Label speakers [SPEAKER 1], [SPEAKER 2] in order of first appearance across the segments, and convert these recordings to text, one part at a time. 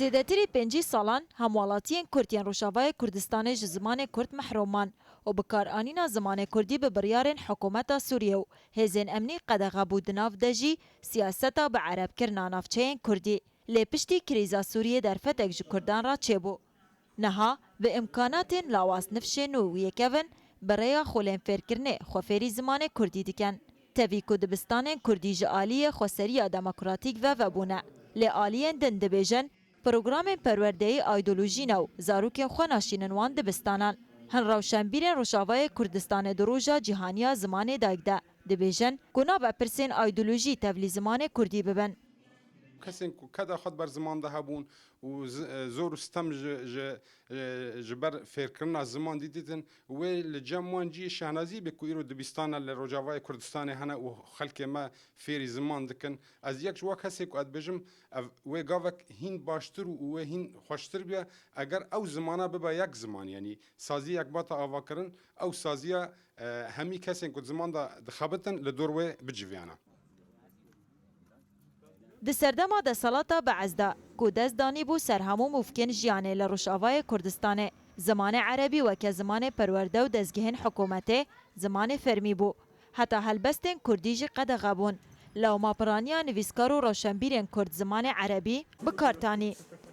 [SPEAKER 1] لزیدتری 5 سالان هموالاتین کردیان روشاوای کردستان ج زمان کرد محرومان و بکارانینا زمان کردی به بریارن حکومت سوریه و هزین امنی قدغه بودناف دجی سیاستا به عرب کرنا نافچین کردی لپشتی کریزا سوریه در فتک ج کردان را چبو نها به امکانات لاواس نفشن و یکون برای خولن فرکرنه خوفری زمان کردی دکن تاوی کردبستان کردی جالی خوسری دموکراتیک و وبونه لآلیان دن دبیجن پروگرام پرورده ایدئولوژی نو زاروک خواناشینن وان دبستانان هن روشنبیرن روشاوای کردستان دروژا جهانیا زمان دایگده دبیجن گنا با پرسین ایدئولوژی تبلی زمان کردی ببن
[SPEAKER 2] کسین که کدا خود بر زمان ده هبون و زور استم جبر فکرنا زمان دیدن و لجمعان جی شهنازی به کویرو دبستان لروجاوای کردستان هنه و خلک ما فیری زمان دکن از یک جوا کسی که اد بجم و گاوک هین باشتر و هین خوشتر بیا اگر او زمانه ببا یک زمان یعنی سازی یک باتا آوا کرن او سازی همی کسی که زمان ده خبتن لدوروه بجویانا
[SPEAKER 1] د سردما د سلاطه بعزدا کو دست دانی بو سرهمو مفکن جیانه لروشاوای کردستان زمان عربی و که زمان پرورده و دزگهن حکومته زمان فرمی بو حتی هلبستن کردیج قد غبون لو ما پرانیا نویسکار و روشنبیرن کرد زمان عربی بکارتانی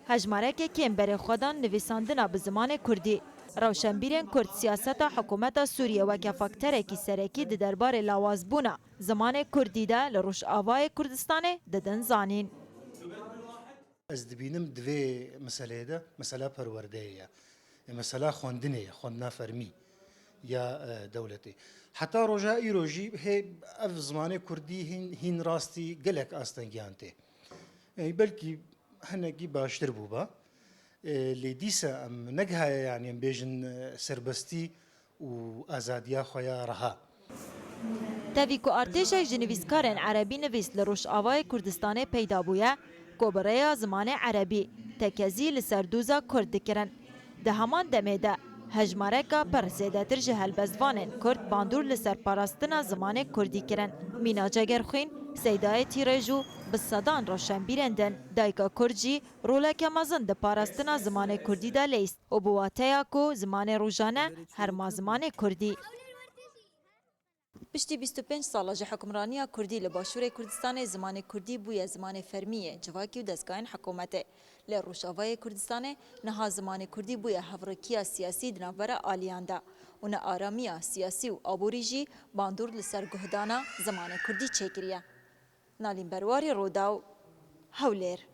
[SPEAKER 1] هجماره که کم بر خودان نویساندنا به زمان کردی روشنبیرن کرد سیاست حکومت سوریه و که فاکتره کی سرکی د دربار لاوازبونا زمان کردی ده لروش آوای کردستان ددن زانین
[SPEAKER 3] از دبینم دوی مسئله ده مسئله پرورده مسئله خوندنه خوندنا فرمی یا دولتی حتی رجائی روجی هی اف زمان کردی هین راستی گلک آستنگیانته بلکی هنگی باشتر بوبا لیدیسا ام نجها يعني بيجن سربستي وازاديا خويا رها
[SPEAKER 1] تاویکو ارتش جنویسکارن عربی نویس لروش آوای کردستان پیدا بویا کو برای زمان عربی تکزی لسردوزا کرد کرن ده همان دمیده هجماره که پر زیدتر جهل بزوانن کرد باندور لسر پاراستنا زمان کردی کرن مینا جگرخوین سیدای تیرجو بسادان روشن بیرندن دایکا کردجی رولک مزن ده پاراستنا زمان کردی ده لیست و بواتیا کو زمان روزانه هر ما زمان کردی پشتی 25 ساله جه حکمرانی کردی لباشور کردستان زمان کردی بوی زمان فرمیه جواکی و دستگاهن حکومته لروشاوای کردستان نها زمان کردی بوی هفرکیا سیاسی دنابره آلیانده و نه آرامیا سیاسی و آبوریجی باندور لسر گهدانا زمان کردی چکریه نالین برواری روداو هولیر